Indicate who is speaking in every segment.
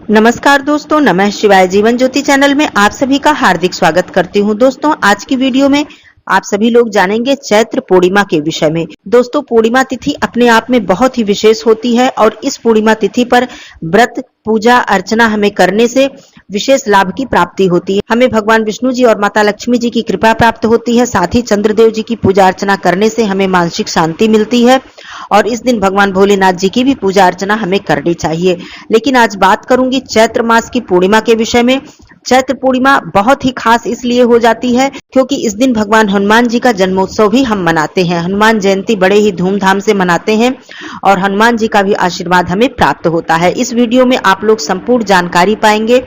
Speaker 1: नमस्कार दोस्तों, नमः शिवाय। जीवन ज्योति चैनल में आप सभी का हार्दिक स्वागत करती हूं। दोस्तों, आज की वीडियो में आप सभी लोग जानेंगे चैत्र पूर्णिमा के विषय में। दोस्तों, पूर्णिमा तिथि अपने आप में बहुत ही विशेष होती है और इस पूर्णिमा तिथि पर व्रत, पूजा अर्चना हमें करने से विशेष लाभ की प्राप्ति होती है। हमें भगवान विष्णु जी और माता लक्ष्मी जी की कृपा प्राप्त होती है। साथ ही चंद्रदेव जी की पूजा अर्चना करने से हमें मानसिक शांति मिलती है और इस दिन भगवान भोलेनाथ जी की भी पूजा अर्चना हमें करनी चाहिए। लेकिन आज बात करूंगी चैत्र मास की पूर्णिमा के विषय में। चैत्र पूर्णिमा बहुत ही खास इसलिए हो जाती है क्योंकि इस दिन भगवान हनुमान जी का जन्मोत्सव भी हम मनाते हैं। हनुमान जयंती बड़े ही धूमधाम से मनाते हैं और हनुमान जी का भी आशीर्वाद हमें प्राप्त होता है। इस वीडियो में आप लोग संपूर्ण जानकारी पाएंगे।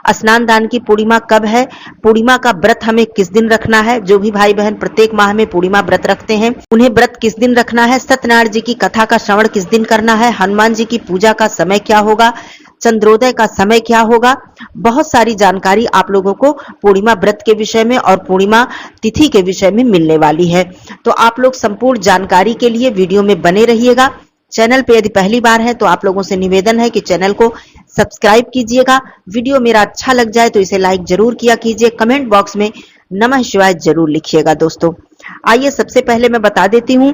Speaker 1: स्नान दान की पूर्णिमा कब है, पूर्णिमा का व्रत हमें किस दिन रखना है। जो भी भाई बहन प्रत्येक माह में पूर्णिमा व्रत रखते हैं उन्हें व्रत किस दिन रखना है। सत्यनारायण जी की कथा का श्रवण किस दिन करना है। हनुमान जी की पूजा का समय क्या होगा, चंद्रोदय का समय क्या होगा। बहुत सारी जानकारी आप लोगों को पूर्णिमा व्रत के विषय में और पूर्णिमा तिथि के विषय में मिलने वाली है। तो आप लोग संपूर्ण जानकारी के लिए वीडियो में बने रहिएगा। चैनल पे यदि पहली बार है तो आप लोगों से निवेदन है कि चैनल को सब्सक्राइब कीजिएगा। वीडियो मेरा अच्छा लग जाए तो इसे लाइक जरूर किया कीजिए। कमेंट बॉक्स में नमः शिवाय जरूर लिखिएगा। दोस्तों, आइए सबसे पहले मैं बता देती हूँ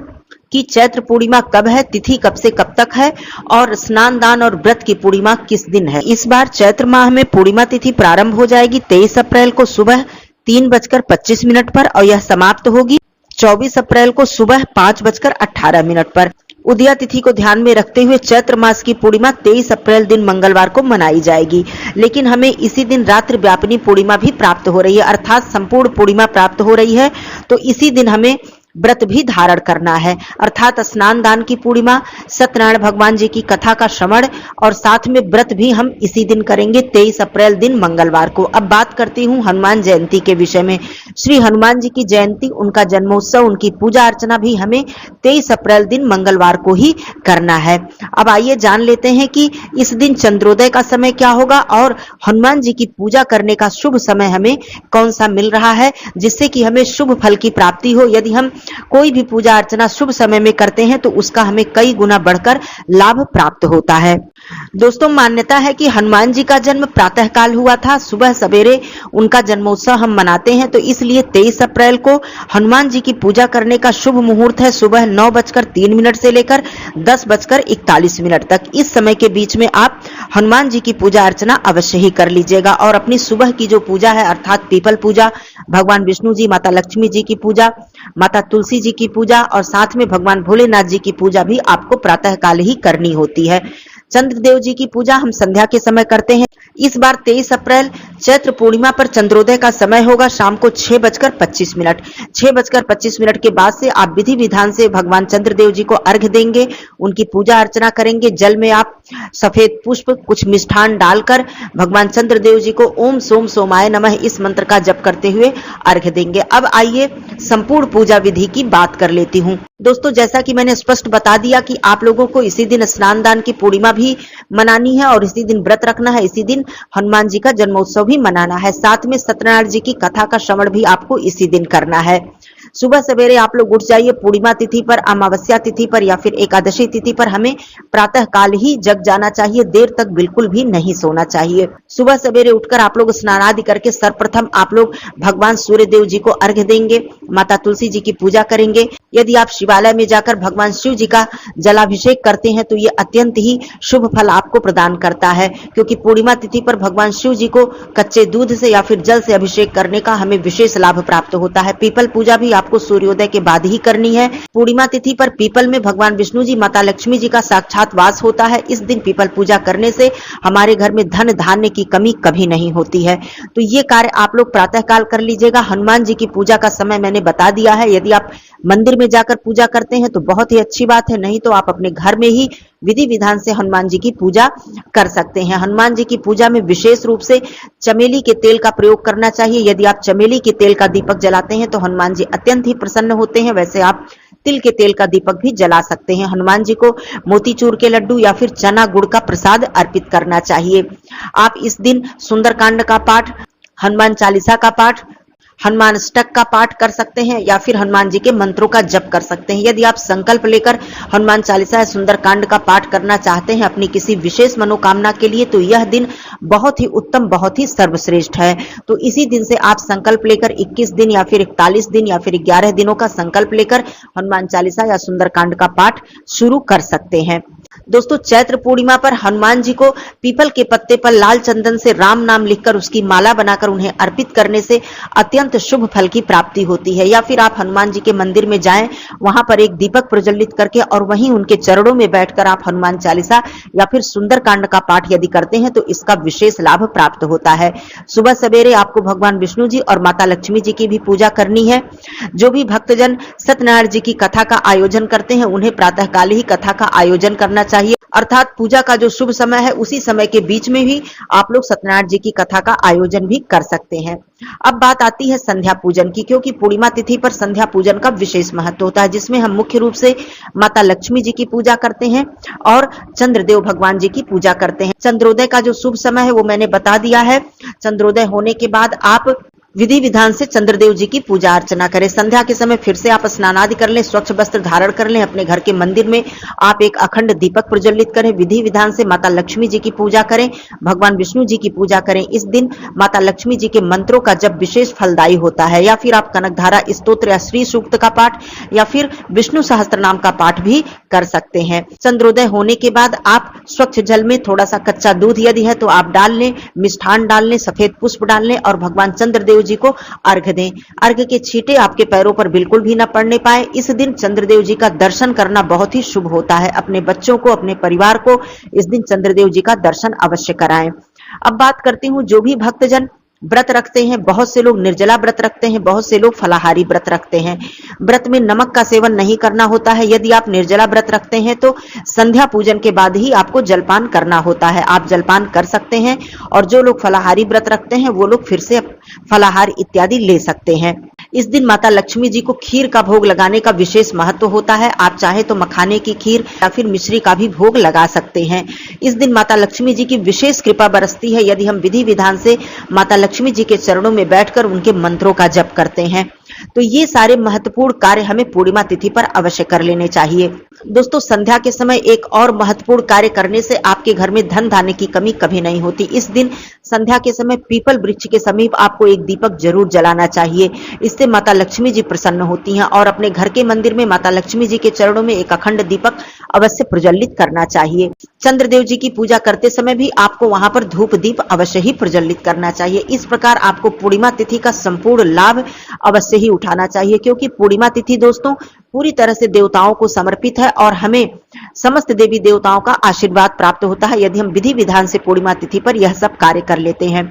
Speaker 1: कि चैत्र पूर्णिमा कब है, तिथि कब से कब तक है और स्नान दान और व्रत की पूर्णिमा किस दिन है। इस बार चैत्र माह में पूर्णिमा तिथि प्रारंभ हो जाएगी 23 अप्रैल को सुबह 3:25 पर और यह समाप्त होगी 24 अप्रैल को सुबह 5:18 पर। उदया तिथि को ध्यान में रखते हुए चैत्र मास की पूर्णिमा 23 अप्रैल दिन मंगलवार को मनाई जाएगी। लेकिन हमें इसी दिन रात्रि व्यापिनी पूर्णिमा भी प्राप्त हो रही है, अर्थात संपूर्ण पूर्णिमा प्राप्त हो रही है। तो इसी दिन हमें व्रत भी धारण करना है, अर्थात स्नान दान की पूर्णिमा, सत्यनारायण भगवान जी की कथा का श्रवण और साथ में व्रत भी हम इसी दिन करेंगे 23 अप्रैल दिन मंगलवार को। अब बात करती हूँ हनुमान जयंती के विषय में। श्री हनुमान जी की जयंती, उनका जन्मोत्सव, उनकी पूजा अर्चना भी हमें 23 अप्रैल दिन मंगलवार को ही करना है। अब आइए जान लेते हैं कि इस दिन चंद्रोदय का समय क्या होगा और हनुमान जी की पूजा करने का शुभ समय हमें कौन सा मिल रहा है, जिससे कि हमें शुभ फल की प्राप्ति हो। यदि हम कोई भी पूजा अर्चना शुभ समय में करते हैं तो उसका हमें कई गुना बढ़कर लाभ प्राप्त होता है। दोस्तों, मान्यता है कि हनुमान जी का जन्म प्रातः काल हुआ था, सुबह सवेरे उनका जन्मोत्सव हम मनाते हैं। तो इसलिए 23 अप्रैल को हनुमान जी की पूजा करने का शुभ मुहूर्त है सुबह 9:03 से लेकर 10:41 तक। इस समय के बीच में आप हनुमान जी की पूजा अर्चना अवश्य ही कर लीजिएगा और अपनी सुबह की जो पूजा है अर्थात पीपल पूजा, भगवान विष्णु जी, माता लक्ष्मी जी की पूजा, माता तुलसी जी की पूजा और साथ में भगवान भोलेनाथ जी की पूजा भी आपको प्रातः काल ही करनी होती है। चंद्रदेव जी की पूजा हम संध्या के समय करते हैं। इस बार 23 अप्रैल चैत्र पूर्णिमा पर चंद्रोदय का समय होगा शाम को 6:25। 6:25 के बाद से आप विधि विधान से भगवान चंद्रदेव जी को अर्घ्य देंगे, उनकी पूजा अर्चना करेंगे। जल में आप सफेद पुष्प, कुछ मिष्ठान डालकर भगवान चंद्रदेव जी को ओम सोम सोमाय नमः इस मंत्र का जप करते हुए अर्घ्य देंगे। अब आइए संपूर्ण पूजा विधि की बात कर लेती हूँ। दोस्तों, जैसा कि मैंने स्पष्ट बता दिया कि आप लोगों को इसी दिन स्नान दान की पूर्णिमा भी मनानी है और इसी दिन व्रत रखना है, इसी दिन हनुमान जी का जन्मोत्सव भी मनाना है। साथ में सत्यनारायण जी की कथा का श्रवण भी आपको इसी दिन करना है। सुबह सवेरे आप लोग उठ जाइए। पूर्णिमा तिथि पर, अमावस्या तिथि पर या फिर एकादशी तिथि पर हमें प्रातः काल ही जग जाना चाहिए, देर तक बिल्कुल भी नहीं सोना चाहिए। सुबह सवेरे उठकर आप लोग स्नान आदि करके सर्वप्रथम आप लोग भगवान सूर्य देव जी को अर्घ्य देंगे, माता तुलसी जी की पूजा करेंगे। यदि आप शिवालय में जाकर भगवान शिव जी का जलाभिषेक करते हैं तो ये अत्यंत ही शुभ फल आपको प्रदान करता है, क्योंकि पूर्णिमा तिथि पर भगवान शिव जी को कच्चे दूध से या फिर जल से अभिषेक करने का हमें विशेष लाभ प्राप्त होता है। पीपल पूजा भी आपको सूर्योदय के बाद ही करनी है। पूर्णिमा तिथि पर पीपल में भगवान विष्णु जी, माता लक्ष्मी जी का साक्षात वास होता है। इस दिन पीपल पूजा करने से हमारे घर में धन धान्य की कमी कभी नहीं होती है। तो ये कार्य आप लोग प्रातः काल कर लीजिएगा। हनुमान जी की पूजा का समय मैंने बता दिया है। यदि आप मंदिर में जाकर पूजा करते हैं तो बहुत ही अच्छी बात है, नहीं तो आप अपने घर में ही विधि विधान से हनुमान जी की पूजा कर सकते हैं। हनुमान जी की पूजा में विशेष रूप से चमेली के तेल का प्रयोग करना चाहिए। यदि आप चमेली के तेल का दीपक जलाते हैं तो हनुमान जी अत्यंत ही प्रसन्न होते हैं। वैसे आप तिल के तेल का दीपक भी जला सकते हैं। हनुमान जी को मोतीचूर के लड्डू या फिर चना गुड़ का प्रसाद अर्पित करना चाहिए। आप इस दिन सुंदरकांड का पाठ, हनुमान चालीसा का पाठ, हनुमान अष्टक का पाठ कर सकते हैं या फिर हनुमान जी के मंत्रों का जप कर सकते हैं। यदि आप संकल्प लेकर हनुमान चालीसा या सुंदरकांड का पाठ करना चाहते हैं अपनी किसी विशेष मनोकामना के लिए, तो यह दिन बहुत ही उत्तम, बहुत ही सर्वश्रेष्ठ है। तो इसी दिन से आप संकल्प लेकर 21 दिन या फिर 41 दिन या फिर 11 दिनों का संकल्प लेकर हनुमान चालीसा या सुंदरकांड का पाठ शुरू कर सकते हैं। दोस्तों, चैत्र पूर्णिमा पर हनुमान जी को पीपल के पत्ते पर लाल चंदन से राम नाम लिखकर उसकी माला बनाकर उन्हें अर्पित करने से अत्यंत शुभ फल की प्राप्ति होती है। या फिर आप हनुमान जी के मंदिर में जाएं, वहां पर एक दीपक प्रज्वलित करके और वहीं उनके चरणों में बैठकर आप हनुमान चालीसा या फिर सुंदरकांड का पाठ यदि करते हैं तो इसका विशेष लाभ प्राप्त होता है। सुबह सवेरे आपको भगवान विष्णु जी और माता लक्ष्मी जी की भी पूजा करनी है। जो भी भक्तजन सत्यनारायण जी की कथा का आयोजन करते हैं उन्हें प्रातःकाल ही कथा का आयोजन करना चाहिए, अर्थात पूजा का जो शुभ समय है उसी समय के बीच में भी आप लोग सत्यनारायण जी की कथा का आयोजन भी कर सकते हैं। अब बात आती है संध्या पूजन की, क्योंकि पूर्णिमा तिथि पर संध्या पूजन का विशेष महत्व होता है, जिसमें हम मुख्य रूप से माता लक्ष्मी जी की पूजा करते हैं और चंद्रदेव भगवान जी की पूजा करते हैं। चंद्रोदय का जो शुभ समय है वो मैंने बता दिया है। चंद्रोदय होने के बाद आप विधि विधान से चंद्रदेव जी की पूजा अर्चना करें। संध्या के समय फिर से आप स्नान आदि कर लें, स्वच्छ वस्त्र धारण कर लें, अपने घर के मंदिर में आप एक अखंड दीपक प्रज्वलित करें, विधि विधान से माता लक्ष्मी जी की पूजा करें, भगवान विष्णु जी की पूजा करें। इस दिन माता लक्ष्मी जी के मंत्रों का जप विशेष फलदायी होता है। या फिर आप कनकधारा स्तोत्र या श्री सूक्त का पाठ या फिर विष्णु सहस्त्र नाम का पाठ भी कर सकते हैं। चंद्रोदय होने के बाद आप स्वच्छ जल में थोड़ा सा कच्चा दूध यदि है तो आप डाल लें, मिष्ठान डाल लें, सफेद पुष्प डाल लें और भगवान चंद्रदेव जी को अर्घ्य दें। अर्घ्य के छींटे आपके पैरों पर बिल्कुल भी न पड़ने पाए। इस दिन चंद्रदेव जी का दर्शन करना बहुत ही शुभ होता है। अपने बच्चों को, अपने परिवार को इस दिन चंद्रदेव जी का दर्शन अवश्य कराएं। अब बात करती हूँ जो भी भक्तजन व्रत रखते हैं, बहुत से लोग निर्जला व्रत रखते हैं, बहुत से लोग फलाहारी व्रत रखते हैं। व्रत में नमक का सेवन नहीं करना होता है। यदि आप निर्जला व्रत रखते हैं तो संध्या पूजन के बाद ही आपको जलपान करना होता है। आप जलपान कर सकते हैं और जो लोग फलाहारी व्रत रखते हैं वो लोग फिर से फलाहार इत्यादि ले सकते हैं। इस दिन माता लक्ष्मी जी को खीर का भोग लगाने का विशेष महत्व होता है। आप चाहे तो मखाने की खीर या फिर मिश्री का भी भोग लगा सकते हैं। इस दिन माता लक्ष्मी जी की विशेष कृपा बरसती है यदि हम विधि विधान से माता लक्ष्मी जी के चरणों में बैठकर उनके मंत्रों का जप करते हैं। तो ये सारे महत्वपूर्ण कार्य हमें पूर्णिमा तिथि पर अवश्य कर लेने चाहिए। दोस्तों, संध्या के समय एक और महत्वपूर्ण कार्य करने से आपके घर में धन धान्य की कमी कभी नहीं होती। इस दिन संध्या के समय पीपल वृक्ष के समीप आपको एक दीपक जरूर जलाना चाहिए। इससे माता लक्ष्मी जी प्रसन्न होती हैं और अपने घर के मंदिर में माता लक्ष्मी जी के चरणों में एक अखंड दीपक अवश्य प्रज्वलित करना चाहिए। चंद्रदेव जी की पूजा करते समय भी आपको वहां पर धूप दीप अवश्य ही प्रज्वलित करना चाहिए। इस प्रकार आपको पूर्णिमा तिथि का संपूर्ण लाभ अवश्य ही उठाना चाहिए, क्योंकि पूर्णिमा तिथि दोस्तों पूरी तरह से देवताओं को समर्पित है और हमें समस्त देवी देवताओं का आशीर्वाद प्राप्त होता है यदि हम विधि विधान से पूर्णिमा तिथि पर यह सब कार्य कर लेते हैं।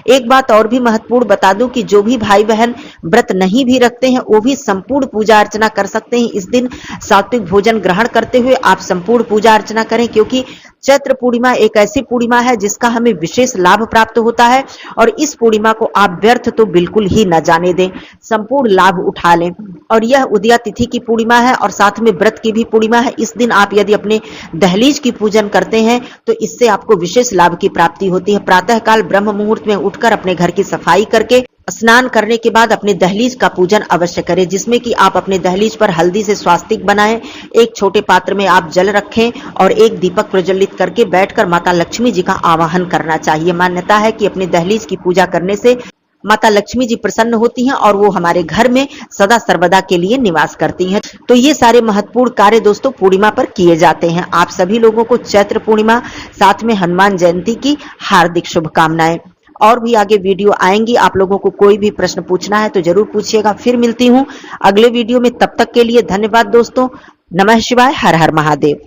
Speaker 1: एक बात और भी महत्वपूर्ण बता दूं कि जो भी भाई बहन व्रत नहीं भी रखते हैं वो भी संपूर्ण पूजा अर्चना कर सकते हैं। इस दिन सात्विक भोजन ग्रहण करते हुए आप संपूर्ण पूजा अर्चना करें, क्योंकि चैत्र पूर्णिमा एक ऐसी पूर्णिमा है जिसका हमें विशेष लाभ प्राप्त होता है और इस पूर्णिमा को आप व्यर्थ तो बिल्कुल ही न जाने दें, संपूर्ण लाभ उठा लें। और यह उदया तिथि की पूर्णिमा है और साथ में व्रत की भी पूर्णिमा है। इस दिन आप यदि अपने दहलीज की पूजन करते हैं तो इससे आपको विशेष लाभ की प्राप्ति होती है। प्रातःकाल ब्रह्म मुहूर्त में उठकर अपने घर की सफाई करके स्नान करने के बाद अपने दहलीज का पूजन अवश्य करें, जिसमें कि आप अपने दहलीज पर हल्दी से स्वास्तिक बनाएं, एक छोटे पात्र में आप जल रखें और एक दीपक प्रज्वलित करके बैठकर माता लक्ष्मी जी का आवाहन करना चाहिए। मान्यता है कि अपने दहलीज की पूजा करने से माता लक्ष्मी जी प्रसन्न होती हैं और वो हमारे घर में सदा सर्वदा के लिए निवास करती हैं। तो ये सारे महत्वपूर्ण कार्य दोस्तों पूर्णिमा पर किए जाते हैं। आप सभी लोगों को चैत्र पूर्णिमा साथ में हनुमान जयंती की हार्दिक शुभकामनाएं। और भी आगे वीडियो आएंगी। आप लोगों को कोई भी प्रश्न पूछना है तो जरूर पूछिएगा। फिर मिलती हूँ अगले वीडियो में, तब तक के लिए धन्यवाद दोस्तों। नमः शिवाय, हर हर महादेव।